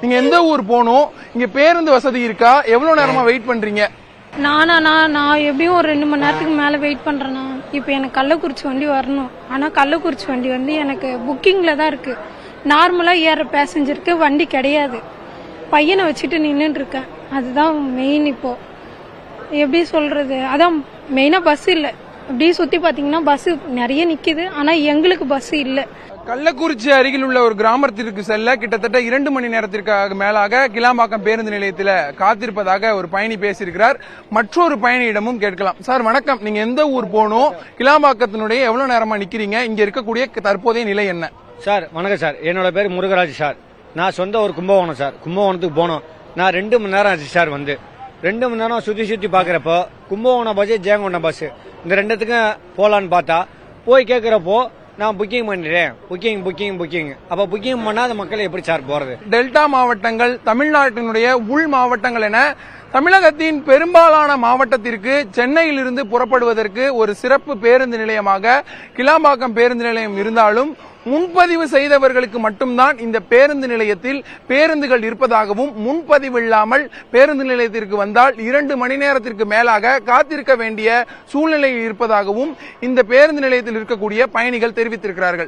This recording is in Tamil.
நீங்க எந்த ஊர் போகணும்? இங்க பேருந்து வசதி இருக்கா? எவ்வளவு நேரமா வெயிட் பண்றீங்க? நான் எப்படியும் ஒரு 2 மணி நேரத்துக்கு மேல வெயிட் பண்றேண்ணா. இப்போ எனக்கு கள்ளக்குறிச்சி வண்டி வரணும். ஆனா கள்ளக்குறிச்சி வண்டி வந்து எனக்கு புக்கிங்ல தான் இருக்கு. நார்மலா ஏற பேசஞ்சருக்கு வண்டி கிடையாது. பையனை வச்சுட்டு நின்றுட்டு இருக்கேன். அதுதான் மெயின். இப்போ எப்படி சொல்றது, அதான் மெயினா பஸ் இல்ல. அப்படியே சுத்தி பாத்தீங்கன்னா பஸ் நிறைய நிக்குது. ஆனா எங்களுக்கு பஸ் இல்ல. கள்ளக்குறிச்சி அருகில் உள்ள ஒரு கிராமத்திற்கு செல்ல கிட்டத்தட்ட 2 மணி நேரத்திற்கு மேலாக கிளாம்பாக்கம் பேருந்து நிலையத்தில் காத்திருப்பதாக ஒரு பயணி பேசியிருக்கிறார். மற்றொரு பயணியிடமும் கேட்கலாம். சார் வணக்கம், நீங்க எந்த ஊர் போகணும்? கிளாம்பாக்கத்தினுடைய எவ்வளவு நேரமா நிக்கிறீங்க? இங்க இருக்கக்கூடிய தற்போதைய நிலை என்ன? சார் வணக்கம் சார், என்னோட பேர் முருகராஜ் சார். நான் சொந்த ஒரு கும்பகோணம் சார். கும்பகோணத்துக்கு போனோம். நான் 2 மணி நேரம் ஆச்சு சார். 2 மணி நேரம் சுத்தி பாக்குறப்போ கும்பகோணம் பஸ், ஜெயங்கொண்டம் பஸ், இந்த ரெண்டுத்துக்கும் போலான்னு பார்த்தா போய் கேட்கிறப்போ நான் புக்கிங் பண்ணிடுறேன், புக்கிங். அப்ப புக்கிங் பண்ணாத மக்கள் எப்படி சார் போறது? டெல்டா மாவட்டங்கள், தமிழ்நாட்டினுடைய உள் மாவட்டங்கள் என தமிழகத்தின் பெரும்பாலான மாவட்டத்திற்கு சென்னையிலிருந்து புறப்படுவதற்கு ஒரு சிறப்பு பேருந்து நிலையமாக கிளாம்பாக்கம் பேருந்து நிலையம் இருந்தாலும் முன்பதிவு செய்தவர்களுக்கு மட்டும்தான் இந்த பேருந்து நிலையத்தில் பேருந்துகள் இருப்பதாகவும், முன்பதிவு இல்லாமல் பேருந்து நிலையத்திற்கு வந்தால் 2 மணி நேரத்திற்கு மேலாக காத்திருக்க வேண்டிய சூழ்நிலை இருப்பதாகவும் இந்த பேருந்து நிலையத்தில் இருக்கக்கூடிய பயணிகள் தெரிவித்திருக்கிறார்கள்.